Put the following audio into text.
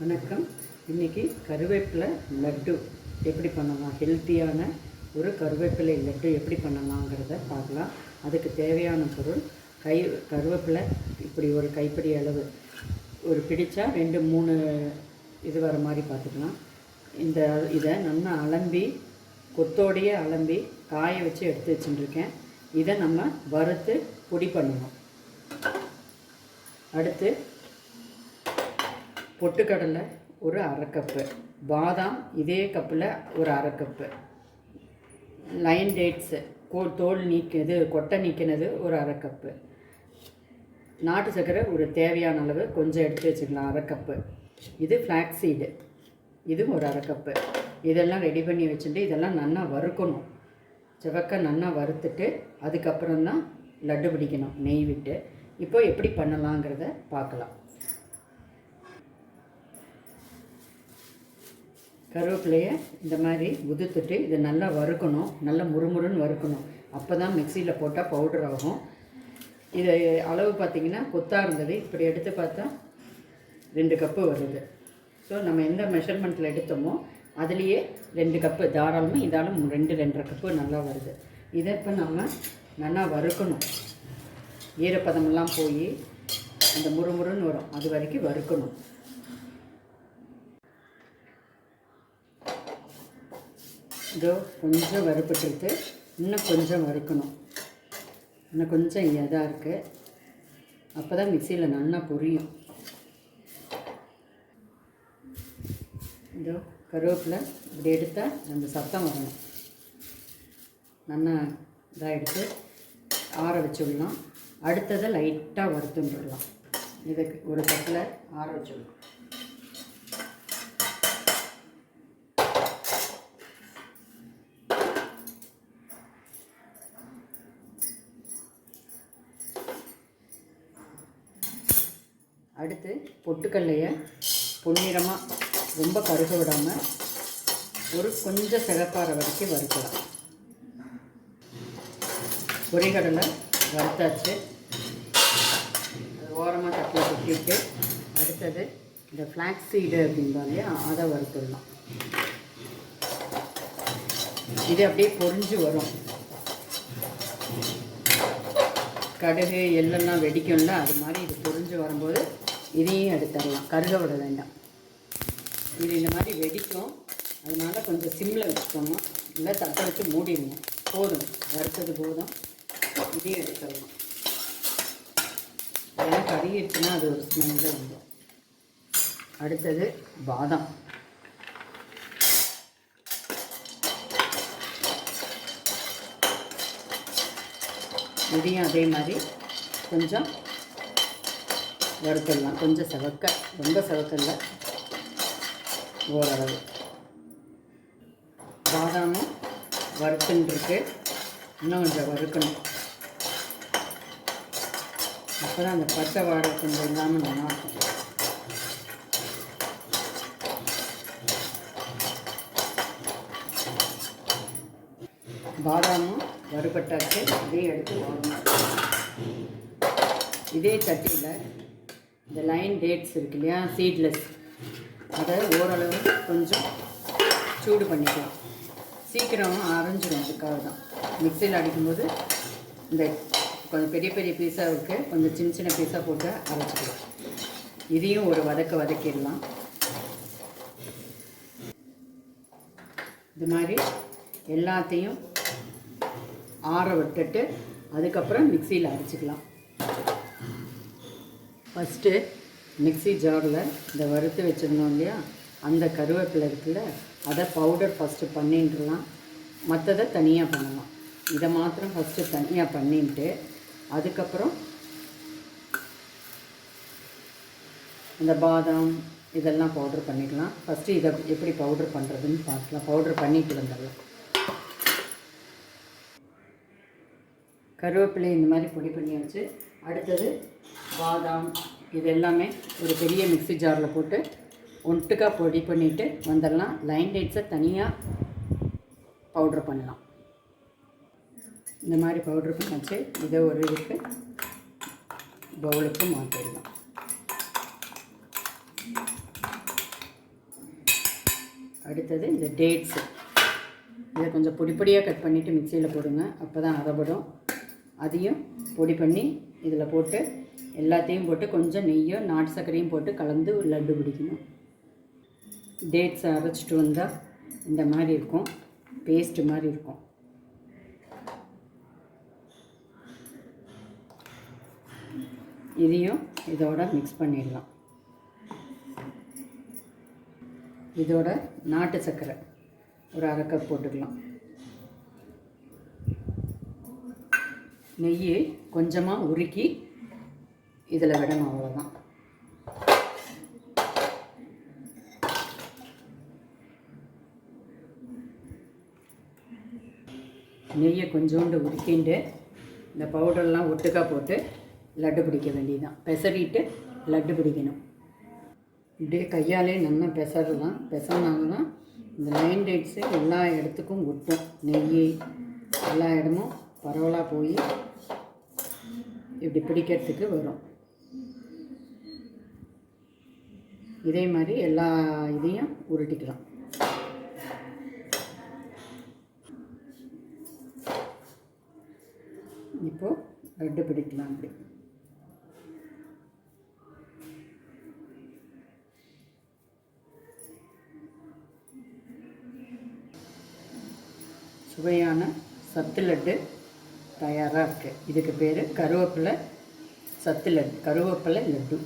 வணக்கம். இன்றைக்கி கருவேப்பிலை லட்டு எப்படி பண்ணலாம், ஹெல்த்தியான ஒரு கருவேப்பிலை லட்டு எப்படி பண்ணலாங்கிறத பார்க்கலாம். அதுக்கு தேவையான பொருள் கருவேப்பிலை இப்படி ஒரு கைப்பிடி அளவு, ஒரு பிடிச்சா 2-3 இது வர மாதிரி பார்த்துக்கலாம். இதை நல்லா அலம்பி கொத்தோடையே அலம்பி காய வச்சு எடுத்து வச்சுட்டுருக்கேன். இதை நம்ம வறுத்து பொடி பண்ணணும். அடுத்து பொட்டுக்கடலை ஒரு 1/2 கப்பு, பாதாம் இதே கப்பில் ஒரு 1/2 கப்பு, லைன் டேட்ஸு தோல் நீக்கினது கொட்டை நீக்கினது ஒரு 1/2 கப்பு, நாட்டு சர்க்கரை ஒரு தேவையான அளவு கொஞ்சம் எடுத்து வச்சுக்கலாம் 1/2 கப்பு. இது ஃப்ளாக்ஸ் சீடு, இது ஒரு 1/2 கப்பு. இதெல்லாம் ரெடி பண்ணி வச்சுட்டு இதெல்லாம் நல்லா வறுக்கணும். செவக்க நல்லா வறுத்துட்டு அதுக்கப்புறம்தான் லட்டு பிடிக்கணும் நெய் விட்டு. இப்போ எப்படி பண்ணலாங்கிறத பார்க்கலாம். கருவேப்பிலையை இந்த மாதிரி உதுத்துட்டு இதை நல்லா வறுக்கணும். நல்லா முறுமுறுன்னு வறுக்கணும். அப்போ தான் மிக்சியில் போட்டால் பவுடர் ஆகும். இது அளவு பார்த்திங்கன்னா கொத்தாக இருந்தது, இப்படி எடுத்து பார்த்தா 2 கப்பு வருது. ஸோ நம்ம எந்த மெஷர்மெண்ட்டில் எடுத்தோமோ அதுலேயே 2 கப்பு தாராளமாக, இதாலும் 2-2.5 கப்பு நல்லா வருது. இதை இப்போ நம்ம நல்லா வறுக்கணும். ஈரப்பதமெல்லாம் போய் அந்த முறுமுறுன்னு வரும், அது வரைக்கும் வறுக்கணும். இதோ கொஞ்சம் வறுப்பட்டுருக்கு, இன்னும் கொஞ்சம் வறுக்கணும். இன்னும் கொஞ்சம் இதாக இருக்குது, அப்போ தான் மிக்சியில் நல்லா பொரியும். இதோ கருவேப்பிலை இப்படி எடுத்தால் அந்த சத்தம் வரணும். நல்லா இதாக எடுத்து ஆற வச்சுடலாம். அடுத்ததை லைட்டாக வறுத்துட்டுடலாம். இதுக்கு ஒரு கப்பில் ஆற வச்சுடலாம். அடுத்து பொட்டுக்கல்லையை பொன்னிறமாக ரொம்ப கருக விடாமல் ஒரு கொஞ்சம் சிகப்பாற வரைக்கும் வறுக்கலாம். பொரிகடலை வறுத்தாச்சு, அது ஓரமாக தட்டில் கொட்டிட்டு அடுத்தது இந்த ஃப்ளாக்ஸ் சீடு அப்படின்பாங்க, அதை வறுத்துடலாம். இது அப்படியே பொரிஞ்சு வரும். கடுகு எள்ளெல்லாம் வெடிக்கும்ல, அது மாதிரி இது பொரிஞ்சு வரும்போது இதையும் எடுத்துடலாம். கருக விட வேண்டாம். இது இந்த மாதிரி வெடிக்கும், அதனால் கொஞ்சம் சிம்மில் வச்சுக்கோங்க, இல்லை தட்டை வச்சு மூடிடுங்க. போதும், வறுத்தது போதும். இதையும் எடுத்துடலாம். அதெல்லாம் கருகிடுச்சுன்னா அது ஒரு ஸ்மெல்ல வந்துடும். அடுத்தது பாதாம். இதையும் அதே மாதிரி கொஞ்சம் வறுத்துடலாம். கொஞ்சம் செவக்க, ரொம்ப செவக்கல்ல, ஓரளவு. பாதாமும் வறுத்துன்ருக்கு, இன்னும் கொஞ்சம் வறுக்கணும். அப்போ தான் அந்த பச்சை வாடை கொஞ்சம் இல்லாமல் நல்லாயிருக்கும். பாதாமும் வறுபட்டாச்சு, இதையும் எடுத்து போடணும். இதே சட்டியில் இந்த லைன் டேட்ஸ் இருக்கு இல்லையா, சீட்லெஸ், அதை ஓரளவு கொஞ்சம் சூடு பண்ணிக்கலாம். சீக்கிரம் அரைஞ்சிடும், அதுக்காக தான். மிக்சியில் அடிக்கும்போது இந்த கொஞ்சம் பெரிய பெரிய பீஸாக இருக்குது, கொஞ்சம் சின்ன சின்ன பீஸாக போட்டு அரைச்சிக்கலாம். இதையும் ஒரு வதக்கிடலாம். இது மாதிரி எல்லாத்தையும் ஆற விட்டுட்டு அதுக்கப்புறம் மிக்சியில் அரைச்சிக்கலாம். ஃபஸ்ட்டு மிக்சி ஜாரில் இந்த வறுத்து வச்சுருந்தோம் இல்லையா, அந்த கருவேப்பிலை இருக்குல்ல, அதை பவுடர் ஃபஸ்ட்டு பண்ணிட்டுலாம், மற்றதை தனியாக பண்ணலாம். இதை மாத்திரம் ஃபஸ்ட்டு தனியாக பண்ணிட்டு அதுக்கப்புறம் இந்த பாதாம் இதெல்லாம் பவுட்ரு பண்ணிக்கலாம். ஃபஸ்ட்டு இதை எப்படி பவுட்ரு பண்ணுறதுன்னு பார்க்கலாம். பவுட்ரு பண்ணிட்டு வந்துடலாம். கருவேப்பிலை இந்த மாதிரி பொடி பண்ணியாச்சு. அடுத்தது பாதாம் இது எல்லாமே ஒரு பெரிய மிக்சி ஜாரில் போட்டு ஒட்டுக்கா பொடி பண்ணிவிட்டு வந்துடலாம். லைன் டேட்ஸை தனியாக பவுட்ரு பண்ணலாம். இந்த மாதிரி பவுட்ரு பண்ணிச்சு. இதை ஒரு இதுக்கு பவுலுக்கு மாற்றிடலாம். அடுத்தது இந்த டேட்ஸு. இதை கொஞ்சம் பொடி பொடியாக கட் பண்ணிவிட்டு மிக்சியில் போடுங்க, அப்போ தான் அரைபடும். அதையும் பொடி பண்ணி இதில் போட்டு எல்லாத்தையும் போட்டு கொஞ்சம் நெய்யோ நாட்டு சர்க்கரையும் போட்டு கலந்து லட்டு பிடிக்கணும். டேட்ஸை அரைச்சிட்டு வந்தால் இந்த மாதிரி இருக்கும், பேஸ்ட்டு மாதிரி இருக்கும். இதையும் இதோட மிக்ஸ் பண்ணிடலாம். இதோட நாட்டு சர்க்கரை ஒரு அரை கப் போட்டுக்கலாம். நெய்யை கொஞ்சமாக உருக்கி இதில் விடணும், அவ்வளோதான். நெய்யை கொஞ்சோண்டு உருக்கிண்டு இந்த பவுடர்லாம் ஒட்டுக்காக போட்டு லட்டு பிடிக்க வேண்டியதுதான். பெசரிட்டு லட்டு பிடிக்கணும். இப்படியே கையாலே நல்லா பெசரலாம். பெசறினால்தான் இந்த லைன் டேட்ஸு எல்லா இடத்துக்கும் ஒட்டும். நெய் எல்லா இடமும் பரவலாக போய் இப்படி பிடிக்கிறதுக்கு வரும். இதே மாதிரி எல்லா இதையும் உருட்டிக்கலாம். இப்போது லட்டு பிடிக்கலாம். அப்படி சுவையான சத்து லட்டு தயாராக இருக்குது. இதுக்கு பேர் கருவேப்பிலை சத்து லட்டு, கருவேப்பிலை லட்டு.